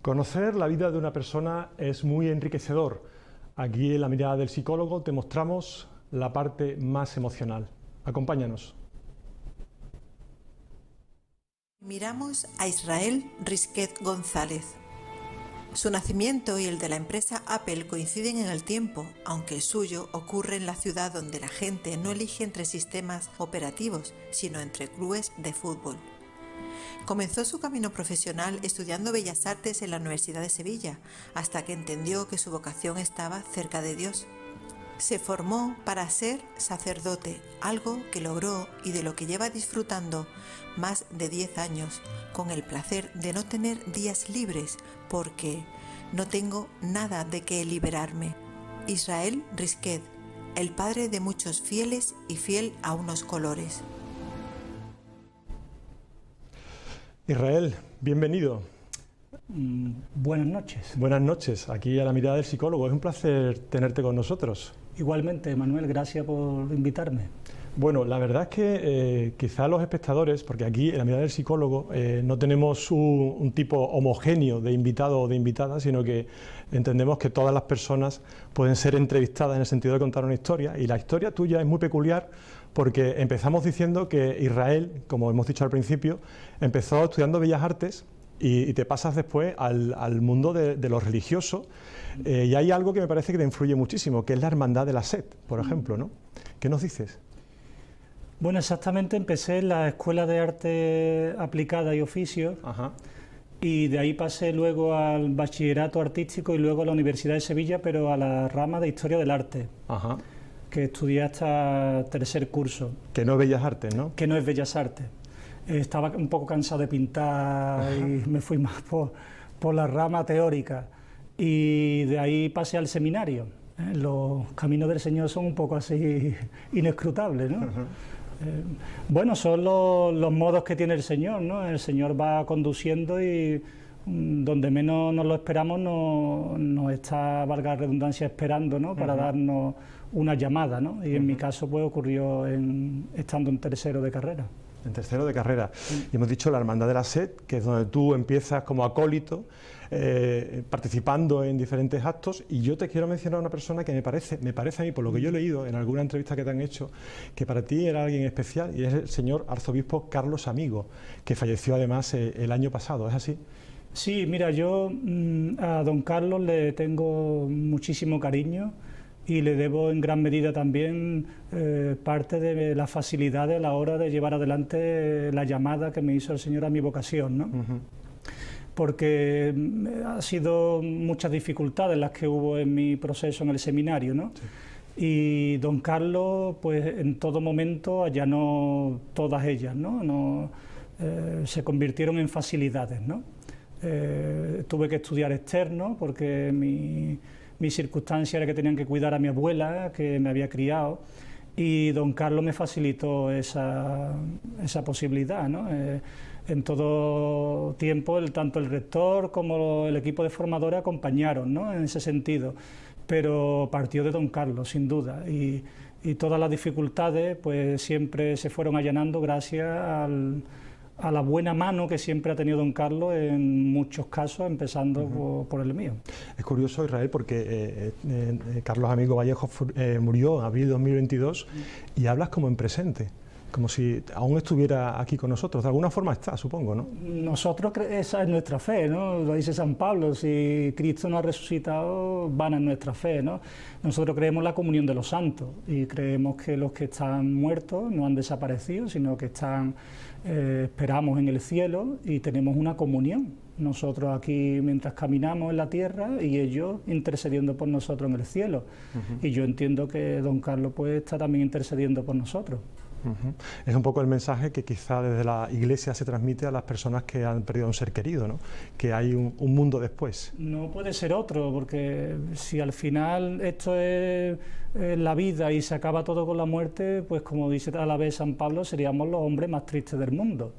Conocer la vida de una persona es muy enriquecedor. Aquí en La Mirada del Psicólogo te mostramos la parte más emocional. Acompáñanos. Miramos a Israel Risquet González. Su nacimiento y el de la empresa Apple coinciden en el tiempo, aunque el suyo ocurre en la ciudad donde la gente no elige entre sistemas operativos, sino entre clubes de fútbol. Comenzó su camino profesional estudiando Bellas Artes en la Universidad de Sevilla, hasta que entendió que su vocación estaba cerca de Dios. Se formó para ser sacerdote, algo que logró y de lo que lleva disfrutando más de 10 años, con el placer de no tener días libres, porque no tengo nada de qué liberarme. Israel Risquet, el padre de muchos fieles y fiel a unos colores. Israel, bienvenido. Buenas noches. Buenas noches, aquí a La Mirada del Psicólogo. Es un placer tenerte con nosotros. Igualmente, Manuel, gracias por invitarme. Bueno, la verdad es que quizá los espectadores, porque aquí en La Mirada del Psicólogo no tenemos un tipo homogéneo de invitado o de invitada, sino que entendemos que todas las personas pueden ser entrevistadas en el sentido de contar una historia, y la historia tuya es muy peculiar porque empezamos diciendo que Israel, como hemos dicho al principio, empezó estudiando Bellas Artes y te pasas después al mundo de lo religioso, y hay algo que me parece que te influye muchísimo, que es la Hermandad de la Sed, por ejemplo, ¿no? ¿Qué nos dices? Bueno, exactamente, empecé en la Escuela de Arte Aplicada y Oficios. Ajá. Y de ahí pasé luego al Bachillerato Artístico y luego a la Universidad de Sevilla, pero a la rama de Historia del Arte. Ajá. Que estudié hasta tercer curso. Que no es Bellas Artes, ¿no? Que no es Bellas Artes. Estaba un poco cansado de pintar y me fui más por la rama teórica. Y de ahí pasé al seminario. Los caminos del Señor son un poco así inescrutables, ¿no? Bueno, son los modos que tiene el Señor, ¿no? El Señor va conduciendo y donde menos nos lo esperamos nos está, valga la redundancia, esperando, ¿no? Para darnos una llamada, ¿no? Y en mi caso pues ocurrió estando en tercero de carrera. En tercero de carrera. Y hemos dicho la Hermandad de la Sed, que es donde tú empiezas como acólito, participando en diferentes actos, y yo te quiero mencionar a una persona que me parece a mí, por lo que yo he leído en alguna entrevista que te han hecho, que para ti era alguien especial, y es el señor arzobispo Carlos Amigo, que falleció además el año pasado, ¿es así? Sí, mira, yo a don Carlos le tengo muchísimo cariño y le debo en gran medida también parte de la facilidad a la hora de llevar adelante la llamada que me hizo el Señor a mi vocación, ¿no? Porque ha sido muchas dificultades las que hubo en mi proceso en el seminario, ¿no? Sí. Y don Carlos, pues en todo momento allanó todas ellas, ¿no? Se convirtieron en facilidades, ¿no? Tuve que estudiar externo porque mi circunstancia era que tenían que cuidar a mi abuela, que me había criado, y don Carlos me facilitó esa posibilidad, ¿no? En todo tiempo, tanto el rector como el equipo de formadores acompañaron, ¿no? En ese sentido, pero partió de don Carlos, sin duda, y todas las dificultades pues siempre se fueron allanando gracias a la buena mano que siempre ha tenido don Carlos en muchos casos, empezando por el mío. Es curioso, Israel, porque Carlos Amigo Vallejo murió en abril de 2022 y hablas como en presente, como si aún estuviera aquí con nosotros. De alguna forma está, supongo, ¿no? Nosotros, esa es nuestra fe, ¿no? Lo dice San Pablo, si Cristo no ha resucitado, vana es nuestra fe, ¿no? Nosotros creemos en la comunión de los santos y creemos que los que están muertos no han desaparecido, sino que están, esperamos en el cielo y tenemos una comunión. Nosotros aquí mientras caminamos en la tierra y ellos intercediendo por nosotros en el cielo. Y yo entiendo que don Carlos pues está también intercediendo por nosotros. Es un poco el mensaje que quizá desde la Iglesia se transmite a las personas que han perdido a un ser querido, ¿no? Que hay un mundo después. No puede ser otro, porque si al final esto es la vida y se acaba todo con la muerte, pues como dice a la vez San Pablo, seríamos los hombres más tristes del mundo.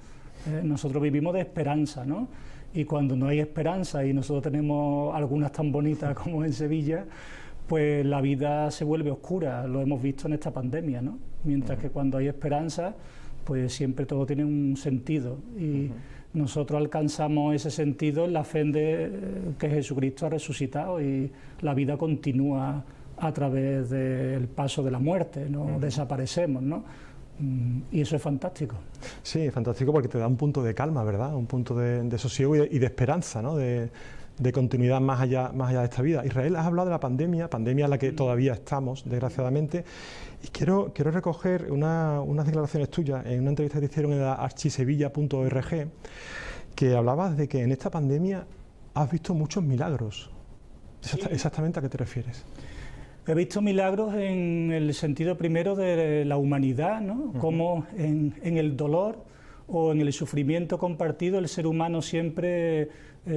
Nosotros vivimos de esperanza, ¿no? Y cuando no hay esperanza y nosotros tenemos algunas tan bonitas como en Sevilla, pues la vida se vuelve oscura, lo hemos visto en esta pandemia, ¿no? Mientras que cuando hay esperanza, pues siempre todo tiene un sentido. Y nosotros alcanzamos ese sentido en la fe de que Jesucristo ha resucitado y la vida continúa a través del paso de la muerte, no desaparecemos, ¿no? Y eso es fantástico. Sí, es fantástico porque te da un punto de calma, ¿verdad? Un punto de sosiego y de esperanza, ¿no? De continuidad más allá de esta vida. Israel, has hablado de la pandemia en la que todavía estamos, desgraciadamente, y quiero recoger unas declaraciones tuyas en una entrevista que te hicieron en la archisevilla.org, que hablabas de que en esta pandemia has visto muchos milagros. Sí. ¿Exactamente a qué te refieres? He visto milagros en el sentido primero de la humanidad, ¿no? Como en el dolor o en el sufrimiento compartido el ser humano siempre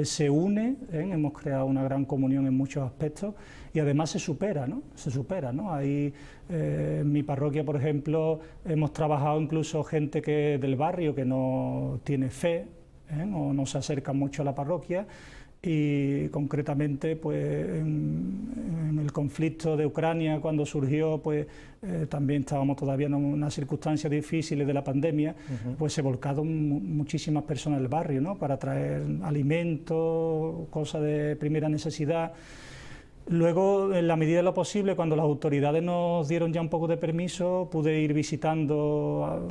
se une, hemos creado una gran comunión en muchos aspectos y además se supera, ¿no? Se supera, ¿no? Ahí en mi parroquia, por ejemplo, hemos trabajado incluso gente del barrio que no tiene fe, o no se acerca mucho a la parroquia. Y concretamente pues en el conflicto de Ucrania cuando surgió, pues también estábamos todavía en unas circunstancias difíciles de la pandemia, pues se volcaron muchísimas personas del barrio, ¿no? Para traer alimentos, cosas de primera necesidad. Luego, en la medida de lo posible, cuando las autoridades nos dieron ya un poco de permiso, pude ir visitando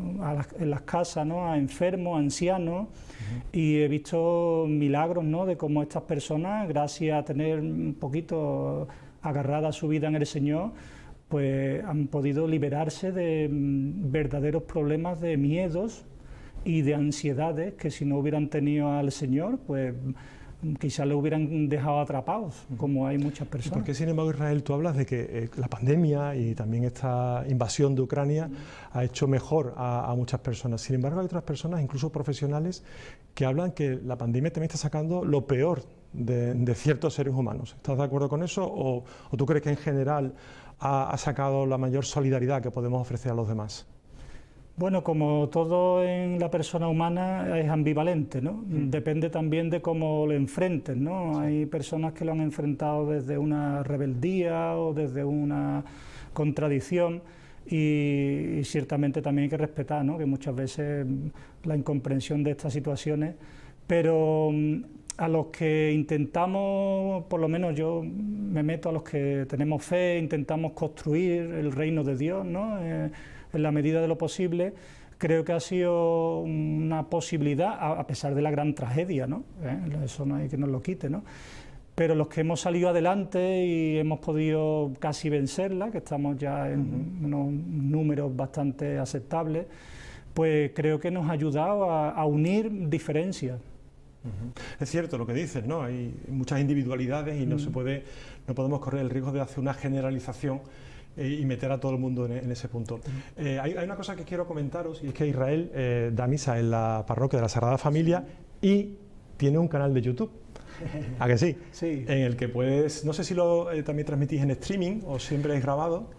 en las casas, ¿no? A enfermos, a ancianos, y he visto milagros, ¿no? De cómo estas personas, gracias a tener un poquito agarrada su vida en el Señor, pues han podido liberarse de verdaderos problemas de miedos y de ansiedades que si no hubieran tenido al Señor, pues quizás le hubieran dejado atrapados, como hay muchas personas. ¿Por qué, sin embargo, Israel, tú hablas de que la pandemia y también esta invasión de Ucrania ha hecho mejor a muchas personas? Sin embargo, hay otras personas, incluso profesionales, que hablan que la pandemia también está sacando lo peor de ciertos seres humanos. ¿Estás de acuerdo con eso? ¿O tú crees que en general ha sacado la mayor solidaridad que podemos ofrecer a los demás? Bueno, como todo en la persona humana es ambivalente, ¿no? Depende también de cómo lo enfrenten, ¿no? Hay personas que lo han enfrentado desde una rebeldía o desde una contradicción y ciertamente también hay que respetar, ¿no? Que muchas veces la incomprensión de estas situaciones, pero a los que intentamos, por lo menos yo me meto a los que tenemos fe, intentamos construir el reino de Dios, ¿no? En la medida de lo posible, creo que ha sido una posibilidad, a pesar de la gran tragedia, ¿no? Eso no hay que nos lo quite, ¿no? Pero los que hemos salido adelante y hemos podido casi vencerla, que estamos ya en unos números bastante aceptables, pues creo que nos ha ayudado a unir diferencias. Es cierto lo que dices, ¿no? Hay muchas individualidades y no podemos correr el riesgo de hacer una generalización y meter a todo el mundo en ese punto. Hay una cosa que quiero comentaros, y es que Israel da misa en la parroquia de la Sagrada Familia y tiene un canal de YouTube. ¿A que sí? Sí. En el que puedes, no sé si lo también transmitís en streaming o siempre es grabado.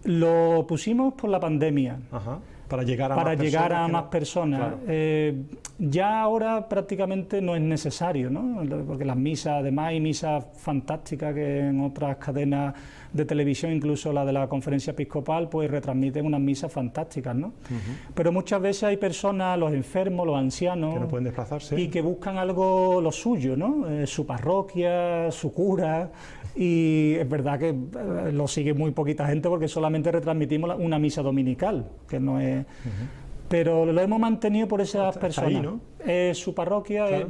Lo pusimos por la pandemia. Ajá. Para llegar a más personas. Claro. Ya ahora prácticamente no es necesario, ¿no? Porque las misas, además hay misas fantásticas que en otras cadenas de televisión, incluso la de la Conferencia Episcopal, pues retransmiten unas misas fantásticas, ¿no? Pero muchas veces hay personas, los enfermos, los ancianos, que no pueden desplazarse y que buscan algo lo suyo, ¿no? Su parroquia, su cura, y es verdad que lo sigue muy poquita gente porque solamente retransmitimos una misa dominical, que no es... Pero lo hemos mantenido por esas personas. Ahí, ¿no? Es su parroquia, claro.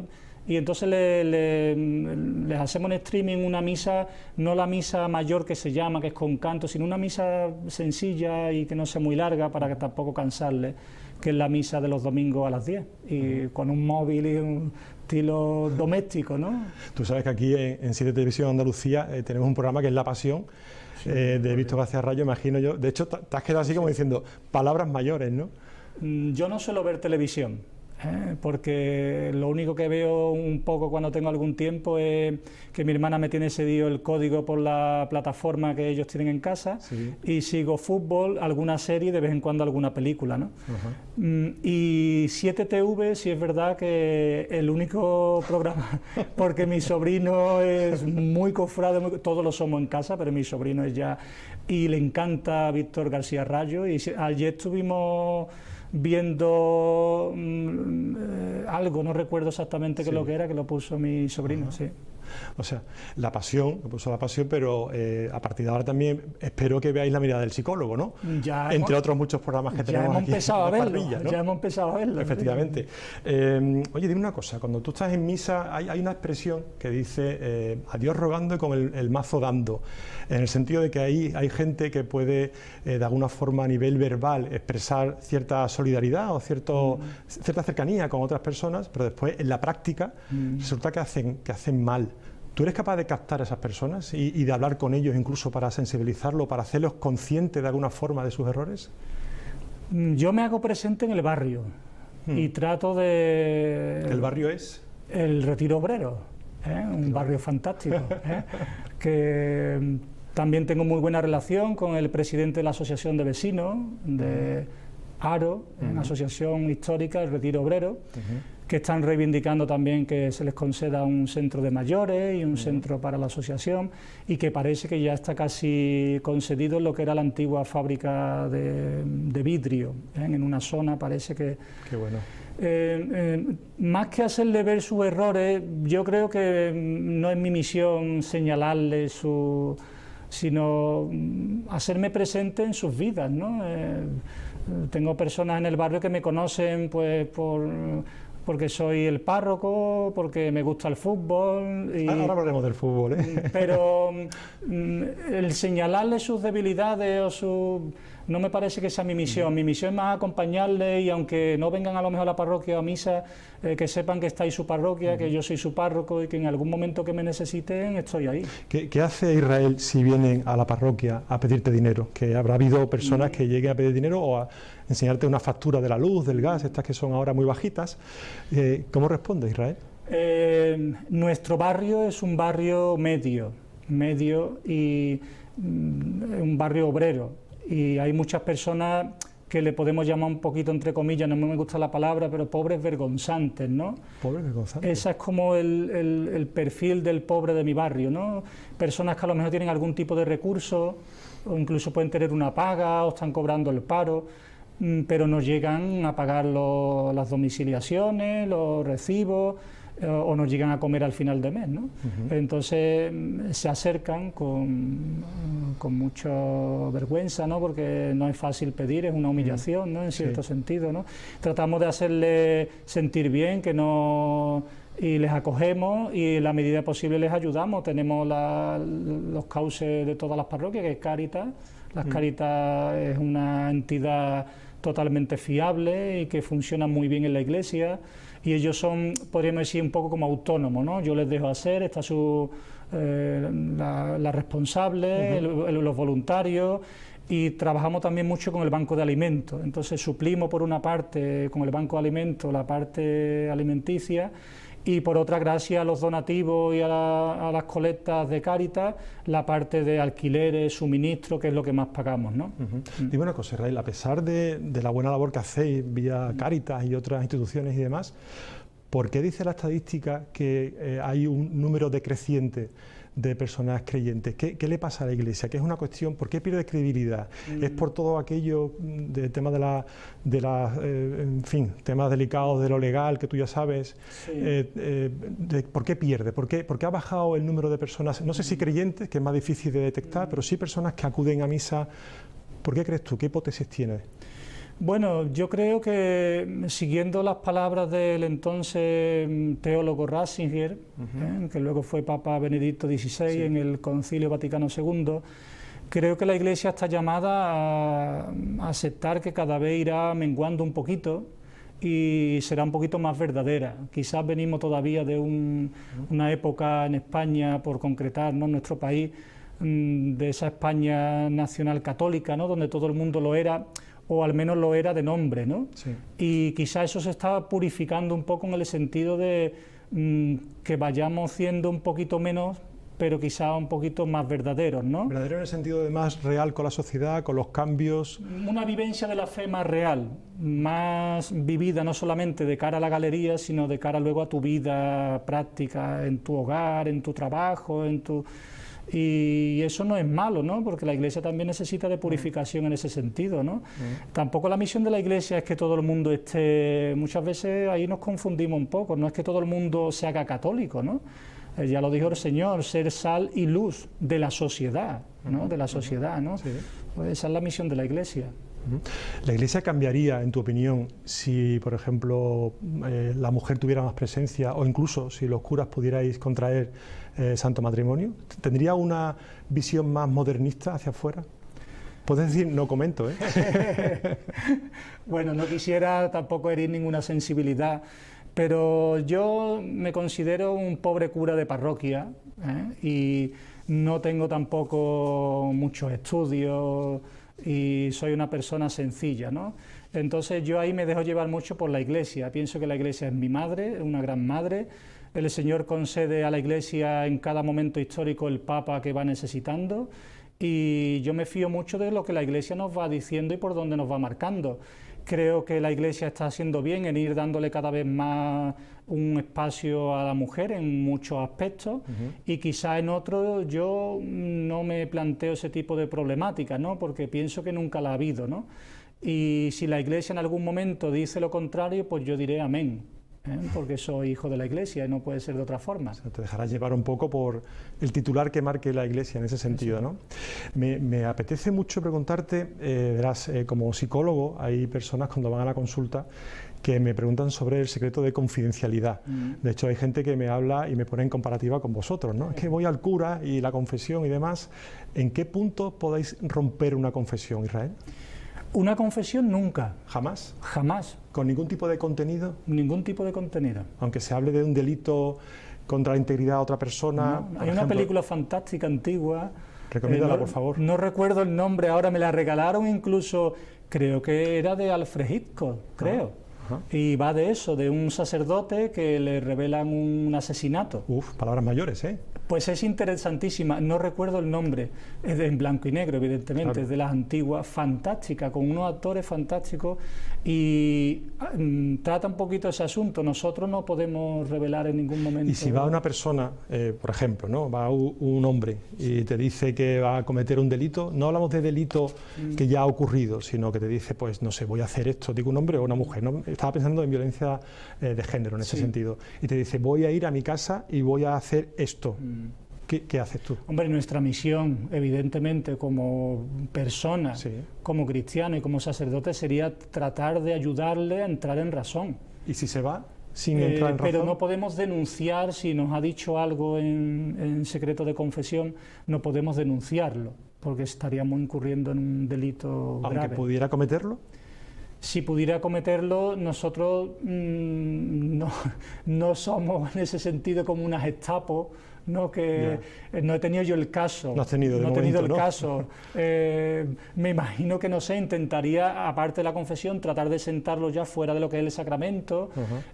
Y entonces les hacemos en streaming una misa, no la misa mayor que se llama, que es con canto, sino una misa sencilla y que no sea muy larga para que tampoco cansarle, que es la misa de los domingos a las 10, y con un móvil y un estilo doméstico, ¿no? Tú sabes que aquí en Siete Televisión Andalucía tenemos un programa que es La Pasión, de Víctor García Rayo, imagino yo. De hecho, te has quedado así como diciendo palabras mayores, ¿no? Yo no suelo ver televisión, porque lo único que veo un poco cuando tengo algún tiempo es que mi hermana me tiene cedido el código por la plataforma que ellos tienen en casa, y sigo fútbol, alguna serie, de vez en cuando alguna película, ¿no? Y 7TV sí es verdad que el único programa, porque mi sobrino es muy cofrade, todos lo somos en casa, pero mi sobrino es ya, y le encanta Víctor García Rayo, y ayer estuvimos viendo algo, no recuerdo exactamente qué es lo que era, que lo puso mi sobrino, sí. O sea, la pasión, lo puso la pasión, pero a partir de ahora también espero que veáis La mirada del psicólogo, ¿no? Entre otros muchos programas que tenemos aquí. Ya hemos empezado a verlo. Efectivamente. Oye, dime una cosa, cuando tú estás en misa hay una expresión que dice a Dios rogando y con el mazo dando, en el sentido de que hay gente que puede de alguna forma a nivel verbal expresar cierta solidaridad o cierta cercanía con otras personas, pero después en la práctica resulta que hacen mal. ¿Tú eres capaz de captar a esas personas y de hablar con ellos incluso para sensibilizarlos, para hacerlos conscientes de alguna forma de sus errores? Yo me hago presente en el barrio y trato de... ¿El barrio es? El Retiro Obrero, un barrio fantástico, que también tengo muy buena relación con el presidente de la Asociación de Vecinos de Haro, una asociación histórica, el Retiro Obrero, que están reivindicando también que se les conceda un centro de mayores y un centro para la asociación, y que parece que ya está casi concedido en lo que era la antigua fábrica de vidrio, en una zona parece que... Qué bueno. Más que hacerle ver sus errores, yo creo que no es mi misión señalarle sino hacerme presente en sus vidas, ¿no? Tengo personas en el barrio que me conocen pues porque soy el párroco, porque me gusta el fútbol. Ahora hablaremos del fútbol, ¿eh? Pero el señalarle sus debilidades no me parece que sea mi misión. Mi misión es más acompañarle, y aunque no vengan a lo mejor a la parroquia o a misa, que sepan que está ahí su parroquia, que yo soy su párroco y que en algún momento que me necesiten estoy ahí. ¿Qué hace Israel si vienen a la parroquia a pedirte dinero? Que habrá habido personas que lleguen a pedir dinero o a enseñarte una factura de la luz, del gas, estas que son ahora muy bajitas. ¿Cómo responde Israel? Nuestro barrio es un barrio medio y un barrio obrero. Y hay muchas personas que le podemos llamar un poquito, entre comillas, no me gusta la palabra, pero pobres vergonzantes, ¿no? ¿Pobres vergonzantes? Esa es como el perfil del pobre de mi barrio, ¿no? Personas que a lo mejor tienen algún tipo de recurso, o incluso pueden tener una paga, o están cobrando el paro, pero no llegan a pagar las domiciliaciones, los recibos, o nos llegan a comer al final de mes, ¿no? Entonces se acercan con mucha vergüenza, ¿no? Porque no es fácil pedir, es una humillación, ¿no? En cierto sentido, ¿no? Tratamos de hacerles sentir bien, y les acogemos, y en la medida posible les ayudamos. Tenemos los cauces de todas las parroquias, que es Cáritas. Las Cáritas es una entidad totalmente fiable y que funciona muy bien en la iglesia, y ellos son, podríamos decir, un poco como autónomos, ¿no? Yo les dejo hacer, está la responsable, los voluntarios, y trabajamos también mucho con el banco de alimentos. Entonces suplimos por una parte con el banco de alimentos la parte alimenticia, y por otra, gracias a los donativos y a las colectas de Cáritas, la parte de alquileres, suministro, que es lo que más pagamos, ¿no? Dime una cosa, Israel, a pesar de la buena labor que hacéis vía Cáritas y otras instituciones y demás, ¿por qué dice la estadística que hay un número decreciente de personas creyentes? ¿Qué le pasa a la Iglesia? ¿Qué es una cuestión? ¿Por qué pierde credibilidad? ¿Es por todo aquello del tema en fin, temas delicados de lo legal, que tú ya sabes? Sí. ¿Por qué pierde? ¿Por qué ha bajado el número de personas, no sé si creyentes, que es más difícil de detectar, pero sí personas que acuden a misa? ¿Por qué crees tú? ¿Qué hipótesis tienes? Bueno, yo creo que, siguiendo las palabras del entonces teólogo Ratzinger, que luego fue Papa Benedicto XVI en el Concilio Vaticano II, creo que la Iglesia está llamada a aceptar que cada vez irá menguando un poquito y será un poquito más verdadera. Quizás venimos todavía de una época en España, por concretar, ¿no?, en nuestro país, de esa España nacional católica, ¿no?, donde todo el mundo lo era, o al menos lo era de nombre, ¿no? Sí. Y quizá eso se está purificando un poco en el sentido de que vayamos siendo un poquito menos pero quizá un poquito más verdaderos, ¿no? Verdadero en el sentido de más real con la sociedad, con los cambios. Una vivencia de la fe más real, más vivida no solamente de cara a la galería, sino de cara luego a tu vida práctica, en tu hogar, en tu trabajo, Y eso no es malo, ¿no? Porque la Iglesia también necesita de purificación en ese sentido, ¿no? Tampoco la misión de la Iglesia es que todo el mundo esté... Muchas veces ahí nos confundimos un poco, no es que todo el mundo se haga católico, ¿no? Ya lo dijo el Señor, ser sal y luz de la sociedad, ¿no? De la sociedad, ¿no? Sí. Pues esa es la misión de la Iglesia. ¿La Iglesia cambiaría, en tu opinión, si, por ejemplo, la mujer tuviera más presencia o incluso si los curas pudierais contraer santo matrimonio? ¿Tendría una visión más modernista hacia afuera? Puedes decir, no comento, ¿eh? Bueno, no quisiera tampoco herir ninguna sensibilidad, pero yo me considero un pobre cura de parroquia, y no tengo tampoco muchos estudios y soy una persona sencilla, ¿no? Entonces yo ahí me dejo llevar mucho por la Iglesia. Pienso que la Iglesia es mi madre, una gran madre. El Señor concede a la Iglesia en cada momento histórico el Papa que va necesitando, y yo me fío mucho de lo que la Iglesia nos va diciendo y por dónde nos va marcando. Creo que la Iglesia está haciendo bien en ir dándole cada vez más un espacio a la mujer en muchos aspectos, y quizá en otros yo no me planteo ese tipo de problemática, ¿no? Porque pienso que nunca la ha habido, ¿no? Y si la Iglesia en algún momento dice lo contrario, pues yo diré amén, porque soy hijo de la Iglesia y no puede ser de otra forma. O sea, te dejarás llevar un poco por el titular que marque la Iglesia en ese sentido, ¿no? Me apetece mucho preguntarte, verás, como psicólogo hay personas cuando van a la consulta que me preguntan sobre el secreto de confidencialidad. De hecho, hay gente que me habla y me pone en comparativa con vosotros, ¿no? Es que voy al cura y la confesión y demás. ¿En qué punto podéis romper una confesión, Israel? Una confesión nunca. ¿Jamás? Jamás. ¿Con ningún tipo de contenido? Ningún tipo de contenido. Aunque se hable de un delito contra la integridad de otra persona. No, hay una película fantástica, antigua. Recomiéndala, por favor. No recuerdo el nombre, ahora me la regalaron incluso, creo que era de Alfred Hitchcock, creo. Y va de eso, de un sacerdote que le revelan un asesinato. Uf, palabras mayores, ¿eh? Pues es interesantísima, no recuerdo el nombre, es en blanco y negro, evidentemente, claro. Es de las antiguas, fantástica, con unos actores fantásticos, y trata un poquito ese asunto. Nosotros no podemos revelar en ningún momento. Y si va una persona, por ejemplo, ¿no? Va un hombre y te dice que va a cometer un delito, no hablamos de delito que ya ha ocurrido, sino que te dice, pues no sé, voy a hacer esto, digo un hombre o una mujer, ¿no? Estaba pensando en violencia de género en ese sentido, y te dice, voy a ir a mi casa y voy a hacer esto. ¿Qué haces tú? Hombre, nuestra misión, evidentemente, como persona, como cristiano y como sacerdote, sería tratar de ayudarle a entrar en razón. ¿Y si se va sin entrar en razón? Pero no podemos denunciar, si nos ha dicho algo en secreto de confesión, no podemos denunciarlo, porque estaríamos incurriendo en un delito grave. ¿Aunque pudiera cometerlo? Si pudiera cometerlo, nosotros no somos en ese sentido como una Gestapo, ¿no? Que no he tenido yo el caso. No has tenido, no he tenido el caso. Me imagino que, no sé, intentaría, aparte de la confesión, tratar de sentarlo ya fuera de lo que es el sacramento,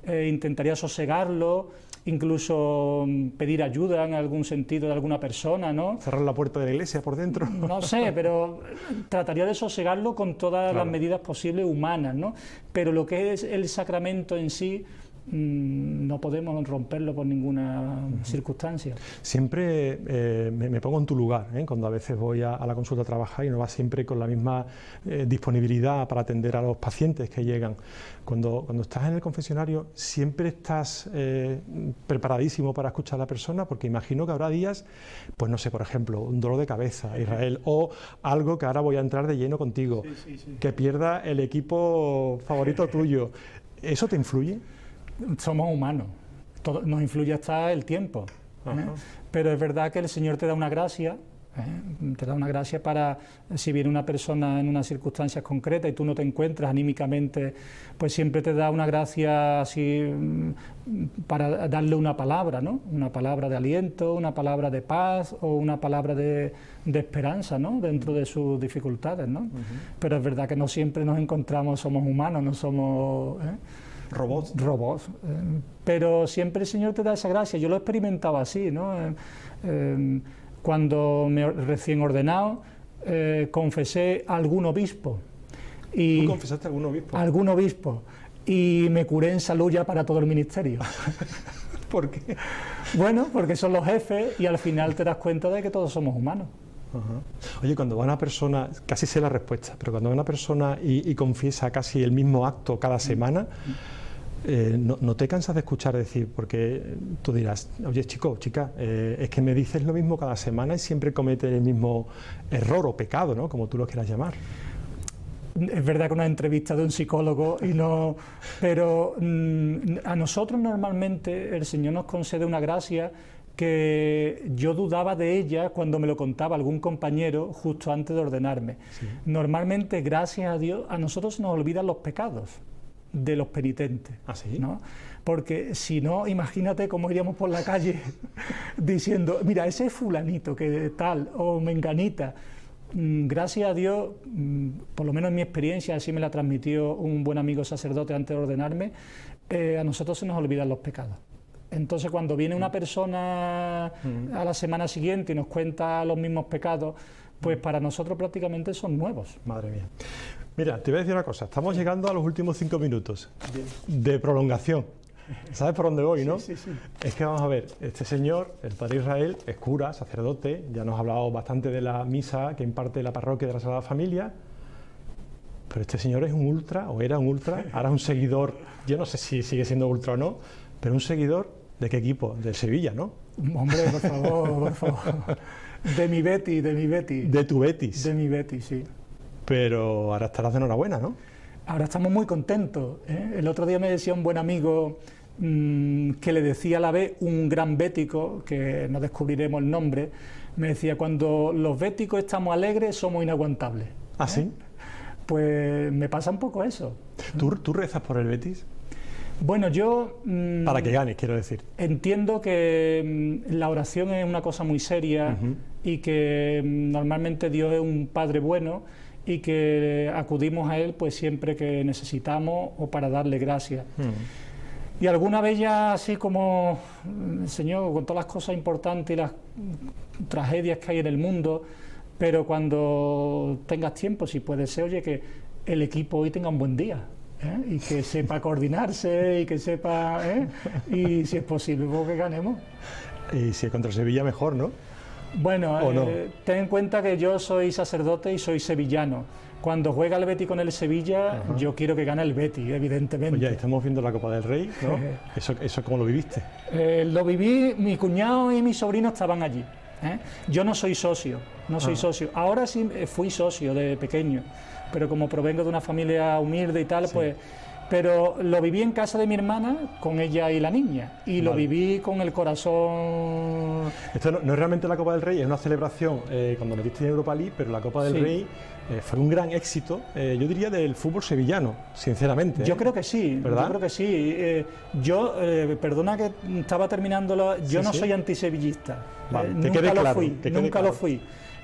intentaría sosegarlo, incluso pedir ayuda en algún sentido de alguna persona, ¿no? ¿Cerrar la puerta de la iglesia por dentro? No sé, pero trataría de sosegarlo con todas las medidas posibles humanas, ¿no? Pero lo que es el sacramento en sí, no podemos romperlo por ninguna circunstancia. Siempre me pongo en tu lugar, cuando a veces voy a la consulta a trabajar y no va siempre con la misma disponibilidad para atender a los pacientes que llegan. Cuando estás en el confesionario, ¿siempre estás preparadísimo para escuchar a la persona? Porque imagino que habrá días, pues no sé, por ejemplo, un dolor de cabeza, Israel, o algo que ahora voy a entrar de lleno contigo, que pierda el equipo favorito tuyo. ¿Eso te influye? Somos humanos, nos influye hasta el tiempo, pero es verdad que el Señor te da una gracia, para, si viene una persona en unas circunstancias concretas y tú no te encuentras anímicamente, pues siempre te da una gracia así para darle una palabra, ¿no? Una palabra de aliento, una palabra de paz o una palabra de esperanza, ¿no? Dentro de sus dificultades, ¿no? Pero es verdad que no siempre nos encontramos, somos humanos, no somos... Robots. Robots. Pero siempre el Señor te da esa gracia. Yo lo experimentaba así, ¿no? Cuando me recién ordenado, confesé a algún obispo. ¿Tú confesaste a algún obispo? Algún obispo. Y me curé en salud ya para todo el ministerio. ¿Por qué? Bueno, porque son los jefes y al final te das cuenta de que todos somos humanos. Ajá. Oye, cuando va una persona, casi sé la respuesta, pero cuando va una persona y confiesa casi el mismo acto cada semana, no te cansas de escuchar decir, porque tú dirás, oye chico, chica, es que me dices lo mismo cada semana y siempre cometes el mismo error o pecado, ¿no? Como tú lo quieras llamar. Es verdad que una entrevista de un psicólogo y no, pero a nosotros normalmente el Señor nos concede una gracia que yo dudaba de ella cuando me lo contaba algún compañero justo antes de ordenarme. Sí. Normalmente, gracias a Dios, a nosotros se nos olvidan los pecados de los penitentes. ¿Ah, sí? ¿No? Porque si no, imagínate cómo iríamos por la calle diciendo, mira, ese fulanito que tal, o menganita. Gracias a Dios, por lo menos en mi experiencia, así me la transmitió un buen amigo sacerdote antes de ordenarme, a nosotros se nos olvidan los pecados. Entonces, cuando viene una persona a la semana siguiente y nos cuenta los mismos pecados, pues para nosotros prácticamente son nuevos. Madre mía. Mira, te voy a decir una cosa, estamos llegando a los últimos 5 minutos de prolongación. ¿Sabes por dónde voy, no? Sí, sí, sí. Es que vamos a ver, este señor, el padre Israel, es cura, sacerdote, ya nos ha hablado bastante de la misa que imparte la parroquia de la Sagrada Familia, pero este señor es un ultra, o era un ultra, ahora es un seguidor, yo no sé si sigue siendo ultra o no, pero un seguidor ¿de qué equipo? Del Sevilla, ¿no? Hombre, por favor. De mi Betis, de mi Betis. De tu Betis. De mi Betis, sí. Pero ahora estarás de enhorabuena, ¿no? Ahora estamos muy contentos, ¿eh? El otro día me decía un buen amigo que le decía a la vez un gran bético, que no descubriremos el nombre, me decía, cuando los béticos estamos alegres somos inaguantables. ¿Ah, sí? Pues me pasa un poco eso. ¿Tú rezas por el Betis? Bueno, yo... para que ganes, quiero decir. Entiendo que la oración es una cosa muy seria y que normalmente Dios es un Padre bueno y que acudimos a Él pues siempre que necesitamos o para darle gracias. Y alguna vez ya así como, Señor, con todas las cosas importantes y las tragedias que hay en el mundo, pero cuando tengas tiempo, si puede ser, oye, que el equipo hoy tenga un buen día. Y que sepa coordinarse y que sepa, y si es posible, pues que ganemos. Y si es contra Sevilla, mejor, ¿no? Bueno, no? Ten en cuenta que yo soy sacerdote y soy sevillano. Cuando juega el Betis con el Sevilla, yo quiero que gane el Betis, evidentemente. Oye, estamos viendo la Copa del Rey, ¿no? ¿Eso cómo lo viviste? Lo viví, mi cuñado y mi sobrino estaban allí. Yo no soy socio, socio. Ahora sí fui socio de pequeño, pero como provengo de una familia humilde y tal, pues... Pero lo viví en casa de mi hermana, con ella y la niña, y lo viví con el corazón... Esto no es realmente la Copa del Rey, es una celebración cuando metiste en Europa League, pero la Copa del Rey fue un gran éxito, yo diría, del fútbol sevillano, sinceramente. Yo creo que sí, ¿verdad? Yo creo que sí. Perdona que estaba terminándolo, yo no soy antisevillista, nunca lo fui.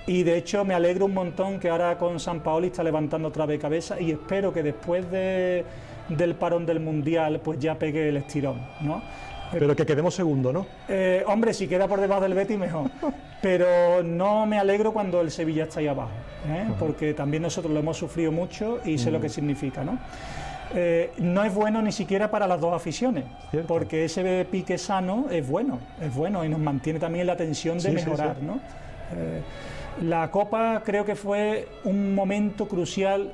Y de hecho me alegro un montón que ahora con San Paoli está levantando otra vez cabeza y espero que después del parón del Mundial pues ya pegue el estirón, ¿no? Pero que quedemos segundo, ¿no? Hombre, si queda por debajo del Betis mejor. Pero no me alegro cuando el Sevilla está ahí abajo, porque también nosotros lo hemos sufrido mucho y sé lo que significa, ¿no? No es bueno ni siquiera para las dos aficiones, porque ese pique sano es bueno y nos mantiene también en la tensión de mejorar, ¿no? La Copa creo que fue un momento crucial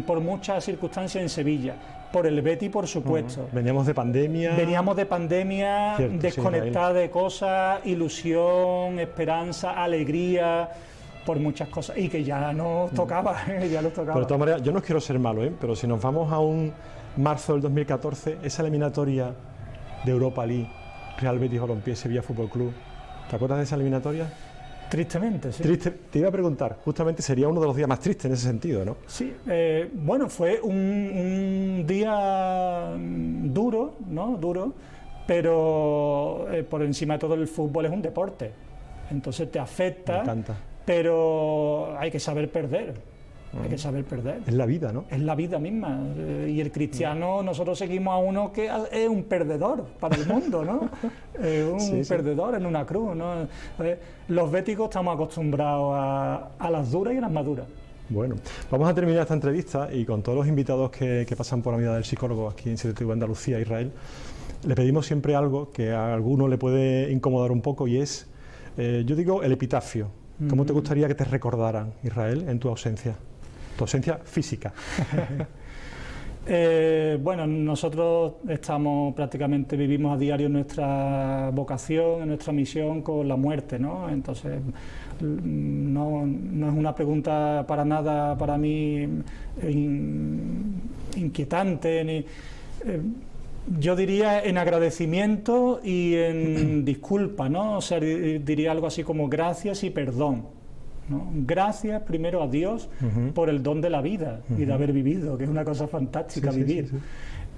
por muchas circunstancias en Sevilla, por el Betis por supuesto. Veníamos de pandemia, desconectada de cosas, ilusión, esperanza, alegría, por muchas cosas, y que ya nos tocaba, ya nos tocaba. Pero de todas maneras, yo no quiero ser malo, pero si nos vamos a un marzo del 2014, esa eliminatoria de Europa League, Real Betis Balompié, Sevilla Fútbol Club, ¿te acuerdas de esa eliminatoria? Tristemente, sí. Te iba a preguntar, justamente sería uno de los días más tristes en ese sentido, ¿no? Sí, bueno, fue un día duro, ¿no? Duro, pero por encima de todo el fútbol es un deporte, entonces te afecta. Me encanta. Pero hay que saber perder. Hay que saber perder. Es la vida, ¿no? Es la vida misma. Y el cristiano, nosotros seguimos a uno que es un perdedor para el mundo, ¿no? Un perdedor en una cruz, ¿no? Los béticos estamos acostumbrados a las duras y a las maduras. Bueno, vamos a terminar esta entrevista y con todos los invitados que pasan por la mirada del psicólogo aquí en 7TV Andalucía, Israel, le pedimos siempre algo que a alguno le puede incomodar un poco y es, yo digo, el epitafio. ¿Cómo te gustaría que te recordaran, Israel, en tu ausencia física? Bueno, nosotros prácticamente vivimos a diario nuestra vocación, nuestra misión con la muerte, ¿no? Entonces, no es una pregunta para nada para mí inquietante, yo diría en agradecimiento y en disculpa, ¿no? O sea, diría algo así como gracias y perdón, ¿no? Gracias primero a Dios por el don de la vida y de haber vivido, que es una cosa fantástica vivir.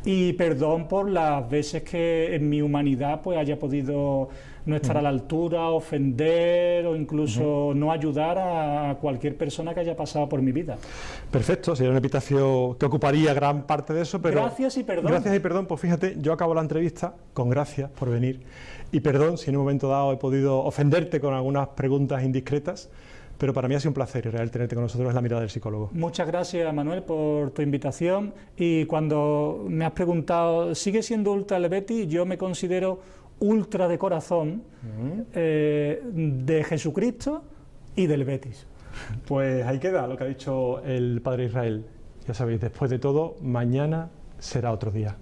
Y perdón por las veces que en mi humanidad pues haya podido no estar a la altura, ofender o incluso no ayudar a cualquier persona que haya pasado por mi vida. Perfecto, sería un epitafio que ocuparía gran parte de eso, pero... Gracias y perdón. Gracias y perdón, pues fíjate, yo acabo la entrevista con gracias por venir y perdón si en un momento dado he podido ofenderte con algunas preguntas indiscretas, pero para mí ha sido un placer, Israel, tenerte con nosotros en La Mirada del Psicólogo. Muchas gracias, Manuel, por tu invitación. Y cuando me has preguntado, ¿sigue siendo ultra el Betis? Yo me considero ultra de corazón de Jesucristo y del Betis. Pues ahí queda lo que ha dicho el padre Israel. Ya sabéis, después de todo, mañana será otro día.